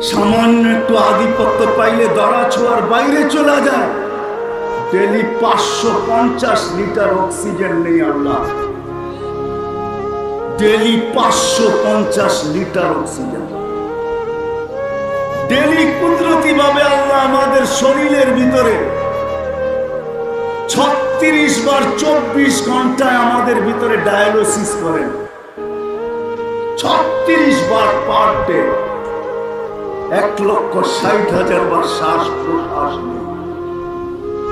সামান্য একটু আধিপত্য পাইলে দড়া ছোঁয়ার বাইরে চলে যায়। ডেলি 550 লিটার অক্সিজেন নেই আল্লাহ, ডেলি 550 লিটার অক্সিজেন ডেলি। কুদরতি ভাবে আল্লাহ আমাদের শরীরের ভিতরে 36 বার 24 ঘন্টায় আমাদের ভিতরে ডায়ালিসিস করেন, 36 বার পার ডে। 1,60,000 বার শ্বাস প্রশ্বাস নেই,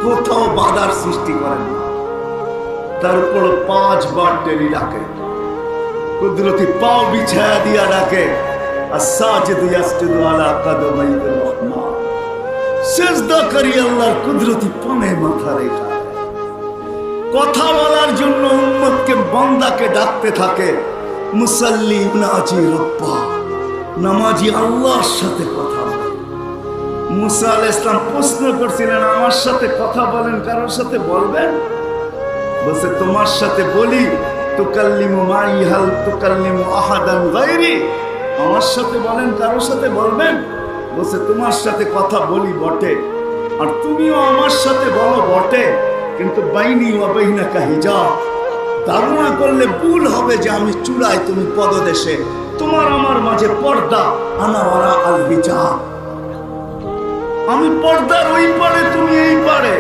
কোথাও বাধার সৃষ্টি করেন না। তারপর 5 বার ডেলি ডাকে, কুদরতি পাও বিছায়া দিয়া ডাকে, আস-সাজিদু ইয়াসজুদু আলা কাদামাইর রহমান। সিজদা করি আল্লাহর কুদরতি পানে মাথা রেখা। কথা বলার জন্য উম্মতকে বান্দাকে ডাকতে থাকে, মুসাল্লি ইবনাজি রব্বা, নামাজি আল্লাহর সাথে কথা বলে। মুসা আলাইহিস সালাম প্রশ্ন করছিলেন, আমার সাথে কথা বলেন, কারোর সাথে বলবেন? বলছে তোমার সাথে বলি, তুকাল্লিমু মাই হাল তুকাল্লিমু আহাদান গায়রি, আমার সাথে বলেন, কারোর সাথে বলবেন? বলছে তোমার সাথে কথা বলি বটে, আর তুমিও আমার সাথে বলো বটে, কিন্তু বাইনি ওয়া বাইনাকা হিজাব। ধারণা করলে ভুল হবে যে আমি চূড়ায়, তুমি পদদেশে, তোমার আমার মাঝে পর্দা। আনা ওয়ারা আল হিজাব, আমি পর্দার ওই পারে, তুমি এই পারে।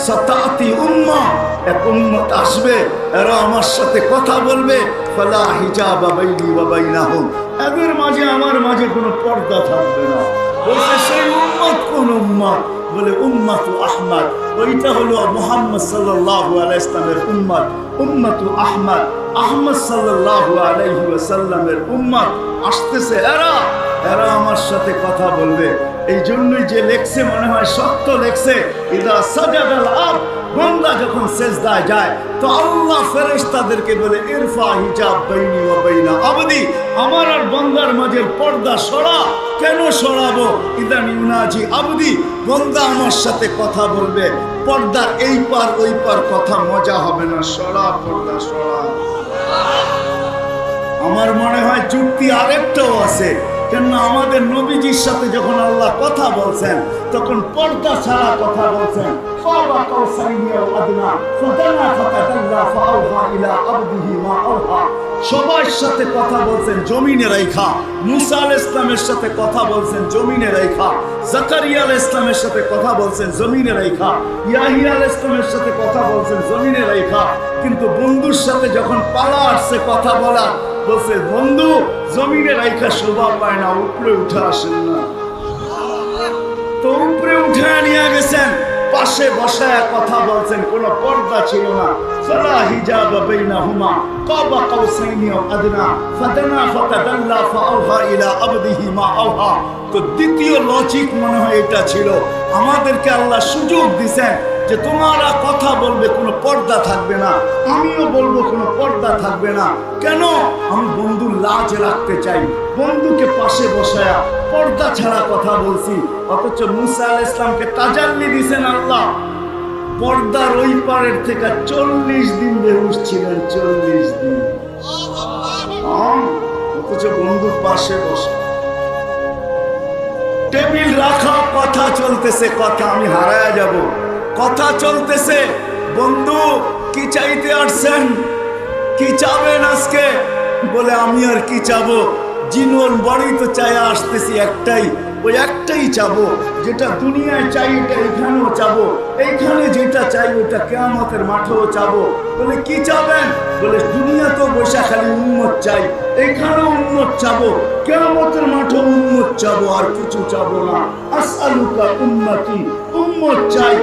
সাতাতি উম্মাহ, এক উম্মত আসবে, এরা আমার সাথে কথা বলবে, ফালা হিজাবা বাইনি ওয়া বাইনাহুম, এদের মাঝে আমার মাঝে কোনো পর্দা থাকবে না। বলছে সেই উম্মত কোন উম্মত? বলে উম্মাতু আহমদ। ওইটা হলো মুহাম্মদ সাল্লাল্লাহু আলাইহি ওয়াসাল্লামের উম্মত, উম্মাতু আহমদ, আহমদ সাল্লাল্লাহু আলাইহি ওয়াসাল্লামের উম্মত আসতেছে। এরা আমার সাথে কথা বলবে। এই জন্যই যে লেখছে মনে হয় সত্য লেখছে, ইদা সাজাদাল আবদ, বান্দা যখন সিজদায় যায় তো আল্লাহ ফেরেশতাদেরকে বলে, ইরফা হিজাব বাইনি ওয়া বাইনা আবদি, আমার আর বান্দার মাঝে পর্দা সরা। কেন সরাবো? ইদান ইউনাজি আবদি, বান্দা আমার সাথে কথা বলবে, পর্দার এই পার ওই পার কথা মজা হবে না, সরা পর্দা সরা। আমার মনে হয় যুক্তি আরেকটাও আছে, কেন আমাদের নবীজির সাথে যখন আল্লাহ কথা বলছেন তখন পর্দা ছাড়া কথা বলছেন। সবার সাথে কথা বলছেন জমিনে রাইখা। মুসা আলাইহিস সালামের সাথে কথা বলছেন জমিনে রাইখা, জাকারিয়া আলাইহিস সালামের সাথে কথা বলছেন জমিনে রাইখা, ইয়াহিয়া আলাইহিস সালামের সাথে কথা বলছেন জমিনে রাইখা। কিন্তু বন্ধুর সাথে যখন পালা আসছে কথা বলা, বলছে বন্ধু জমিনে রাইখা শোভা পায় না, উপরে উঠে আসেন না। তো উপরে উঠে নিয়ে গেছেন, পাশে বসায় কথা বলছেন, কোনো পর্দা ছিল না। ফালা হিজাব বাইনাহুমা কাবা কাউসাইনি আও আদনা ফাদানা ফাতাদাল্লা ফাআওহা ইলা আবদিহি মা আওহা। তো দ্বিতীয় লজিক মনে হয় এটা ছিল, আমাদেরকে আল্লাহ সুযোগ দিয়েছেন যে তোমরা কথা বলবে, কোনো পর্দা থাকবে না, আমিও বলবো কোনো পর্দা থাকবে না। কেন? আমি বন্ধুর লাজ রাখতে চাই, বন্ধুকে পাশে বসায়া পর্দা ছাড়া কথা বলছি। অথচ মুসা আলাইহিস সালামকে তাজাল্লি দিয়েছেন আল্লাহ, পর্দার ওই পারের থেকে 40 দিন বেহুশ ছিলেন, 40 দিন। অথচ বন্ধুর পাশে বসা, টেবিল রাখা, কথা চলতেছে, কথা আমি হারায়া যাব, কথা চলতেছে। বন্ধু কি চাইতে আসছেন, কি চাবেন আজকে? বলে আমি আর কি চাবো, জীবন বাড়ি তো চাই আসতেছি একটাই, ওই একটাই চাবো, যেটা দুনিয়ায় চাই এটা এখানেও চাবো, এইখানে যেটা চাই ওটা কিয়ামতের মাঠেও চাবো। বলে কি চাবেন? বলে দুনিয়াতেও বসে খালি উম্মত চাই, এইখানেও উম্মত চাবো, কিয়ামতের মাঠেও উম্মত চাবো, আর কিছু চাবো না। আসআলুকা উম্মতি, উম্মত চাই।